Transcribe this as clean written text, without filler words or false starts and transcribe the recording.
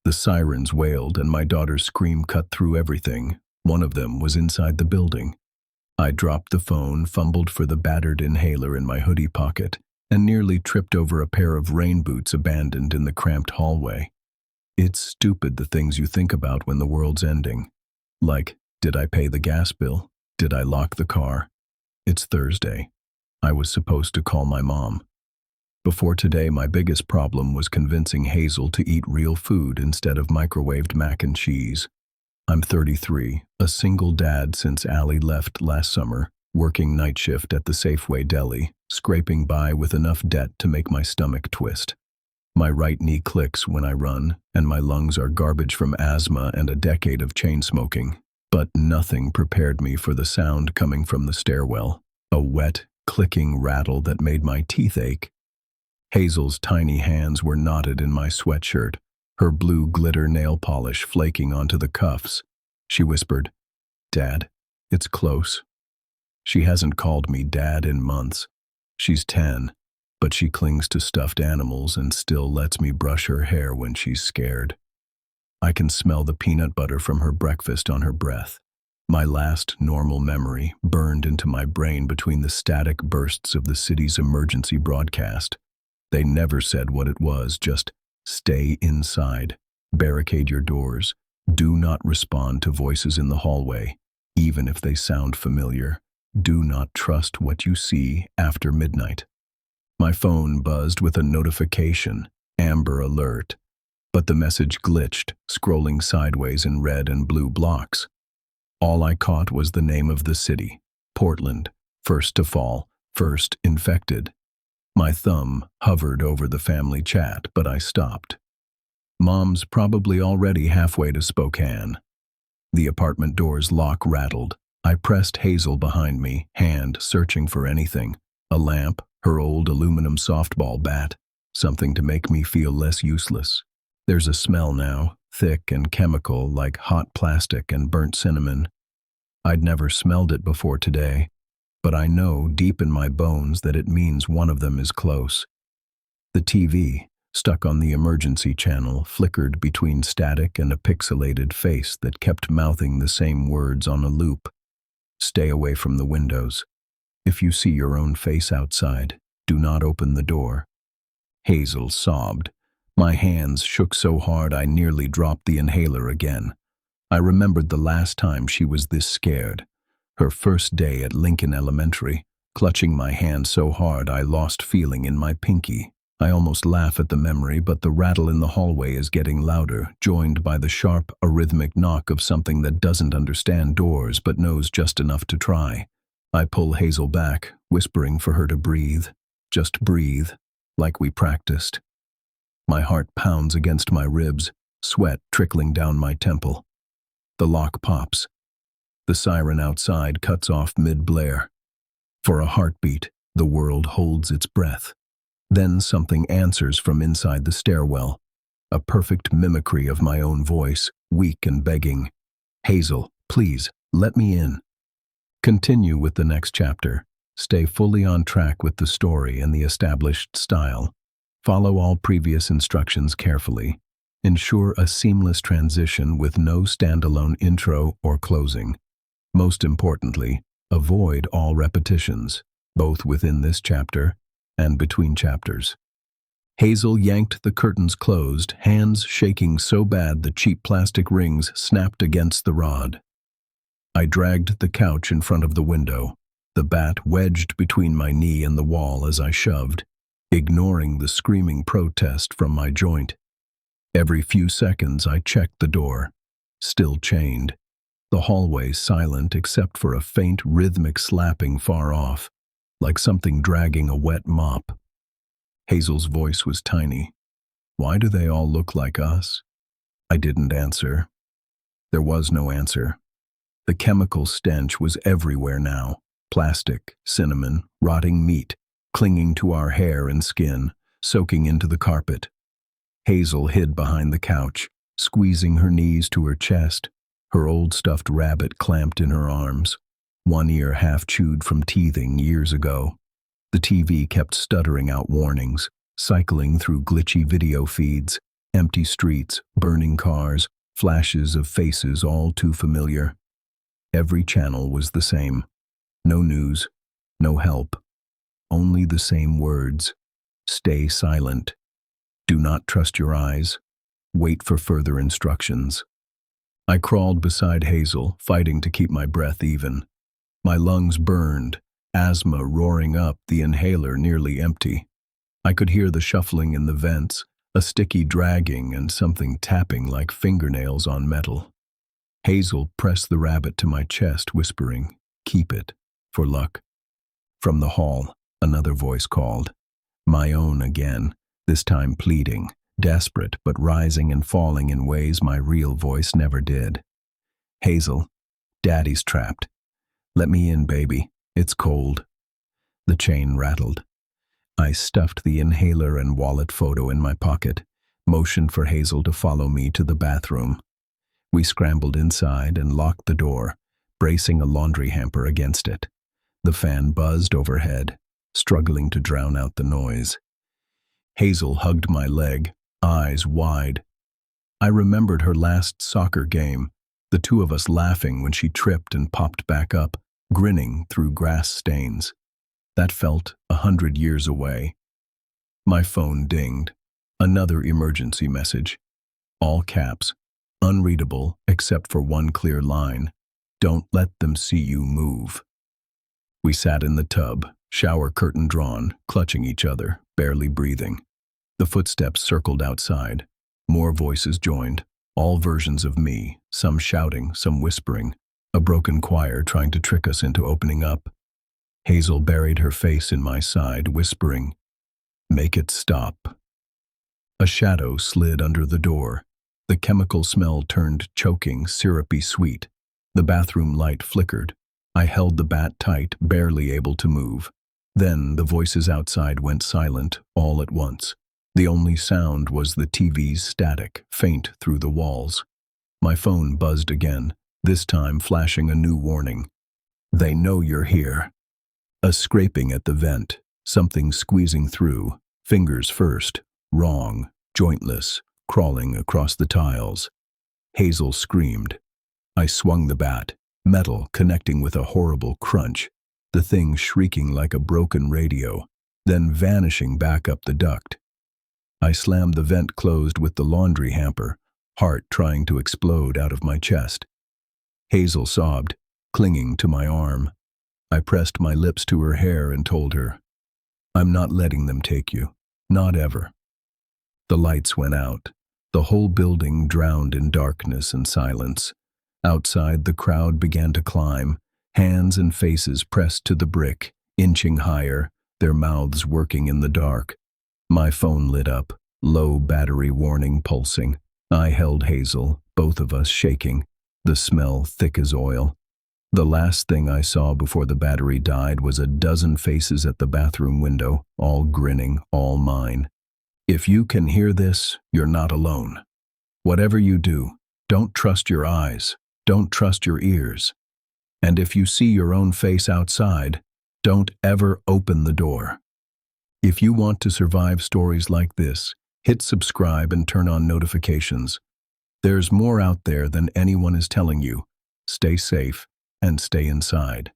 The sirens wailed and my daughter's scream cut through everything. One of them was inside the building. I dropped the phone, fumbled for the battered inhaler in my hoodie pocket, and nearly tripped over a pair of rain boots abandoned in the cramped hallway. It's stupid the things you think about when the world's ending. Like, did I pay the gas bill? Did I lock the car? It's Thursday. I was supposed to call my mom. Before today, my biggest problem was convincing Hazel to eat real food instead of microwaved mac and cheese. I'm 33, a single dad since Allie left last summer, working night shift at the Safeway deli, scraping by with enough debt to make my stomach twist. My right knee clicks when I run, and my lungs are garbage from asthma and a decade of chain smoking. But nothing prepared me for the sound coming from the stairwell, a wet, clicking rattle that made my teeth ache. Hazel's tiny hands were knotted in my sweatshirt, her blue glitter nail polish flaking onto the cuffs. She whispered, "Dad, it's close." She hasn't called me Dad in months. She's 10, but she clings to stuffed animals and still lets me brush her hair when she's scared. I can smell the peanut butter from her breakfast on her breath. My last normal memory burned into my brain between the static bursts of the city's emergency broadcast. They never said what it was, just stay inside, barricade your doors, do not respond to voices in the hallway, even if they sound familiar. Do not trust what you see after midnight. My phone buzzed with a notification, Amber Alert, but the message glitched, scrolling sideways in red and blue blocks. All I caught was the name of the city, Portland, first to fall, first infected. My thumb hovered over the family chat, but I stopped. Mom's probably already halfway to Spokane. The apartment door's lock rattled. I pressed Hazel behind me, hand searching for anything. A lamp, her old aluminum softball bat, something to make me feel less useless. There's a smell now, thick and chemical, like hot plastic and burnt cinnamon. I'd never smelled it before today, but I know deep in my bones that it means one of them is close. The TV, stuck on the emergency channel, flickered between static and a pixelated face that kept mouthing the same words on a loop. Stay away from the windows. If you see your own face outside, do not open the door. Hazel sobbed. My hands shook so hard I nearly dropped the inhaler again. I remembered the last time she was this scared. Her first day at Lincoln Elementary, clutching my hand so hard I lost feeling in my pinky. I almost laugh at the memory, but the rattle in the hallway is getting louder, joined by the sharp, arrhythmic knock of something that doesn't understand doors but knows just enough to try. I pull Hazel back, whispering for her to breathe. Just breathe, like we practiced. My heart pounds against my ribs, sweat trickling down my temple. The lock pops. The siren outside cuts off mid-blare. For a heartbeat, the world holds its breath. Then something answers from inside the stairwell, a perfect mimicry of my own voice, weak and begging. "Hazel, please, let me in." Continue with the next chapter. Stay fully on track with the story and the established style. Follow all previous instructions carefully. Ensure a seamless transition with no standalone intro or closing. Most importantly, avoid all repetitions, both within this chapter and between chapters. Hazel yanked the curtains closed, hands shaking so bad the cheap plastic rings snapped against the rod. I dragged the couch in front of the window, the bat wedged between my knee and the wall as I shoved, ignoring the screaming protest from my joint. Every few seconds I checked the door, still chained. The hallway silent except for a faint rhythmic slapping far off, like something dragging a wet mop. Hazel's voice was tiny. "Why do they all look like us?" I didn't answer. There was no answer. The chemical stench was everywhere now. Plastic, cinnamon, rotting meat, clinging to our hair and skin, soaking into the carpet. Hazel hid behind the couch, squeezing her knees to her chest, her old stuffed rabbit clamped in her arms, one ear half chewed from teething years ago. The TV kept stuttering out warnings, cycling through glitchy video feeds, Empty streets, burning cars, flashes of faces all too familiar. Every channel was the same. No news, no help. Only the same words. Stay silent. Do not trust your eyes. Wait for further instructions. I crawled beside Hazel, fighting to keep my breath even. My lungs burned, asthma roaring up, the inhaler nearly empty. I could hear the shuffling in the vents, a sticky dragging and something tapping like fingernails on metal. Hazel pressed the rabbit to my chest, whispering, "Keep it, for luck." From the hall, another voice called. My own again, this time pleading, desperate but rising and falling in ways my real voice never did. "Hazel, Daddy's trapped. Let me in, baby. It's cold." The chain rattled. I stuffed the inhaler and wallet photo in my pocket, motioned for Hazel to follow me to the bathroom. We scrambled inside and locked the door, bracing a laundry hamper against it. The fan buzzed overhead, struggling to drown out the noise. Hazel hugged my leg, eyes wide. I remembered her last soccer game, the two of us laughing when she tripped and popped back up, grinning through grass stains. That felt 100 years away. My phone dinged. Another emergency message. All caps. Unreadable except for one clear line. "Don't let them see you move." We sat in the tub, shower curtain drawn, clutching each other, barely breathing. The footsteps circled outside. More voices joined, all versions of me, some shouting, some whispering, a broken choir trying to trick us into opening up. Hazel buried her face in my side, whispering, "Make it stop." A shadow slid under the door. The chemical smell turned choking, syrupy sweet. The bathroom light flickered. I held the bat tight, barely able to move. Then the voices outside went silent, all at once. The only sound was the TV's static, faint through the walls. My phone buzzed again, this time flashing a new warning. "They know you're here." A scraping at the vent, something squeezing through, fingers first, wrong, jointless, crawling across the tiles. Hazel screamed. I swung the bat, metal connecting with a horrible crunch, the thing shrieking like a broken radio, then vanishing back up the duct. I slammed the vent closed with the laundry hamper, heart trying to explode out of my chest. Hazel sobbed, clinging to my arm. I pressed my lips to her hair and told her, "I'm not letting them take you. Not ever." The lights went out. The whole building drowned in darkness and silence. Outside, the crowd began to climb, hands and faces pressed to the brick, inching higher, their mouths working in the dark. My phone lit up, low battery warning pulsing. I held Hazel, both of us shaking, the smell thick as oil. The last thing I saw before the battery died was a dozen faces at the bathroom window, all grinning, all mine. If you can hear this, you're not alone. Whatever you do, don't trust your eyes, don't trust your ears. And if you see your own face outside, don't ever open the door. If you want to survive stories like this, hit subscribe and turn on notifications. There's more out there than anyone is telling you. Stay safe and stay inside.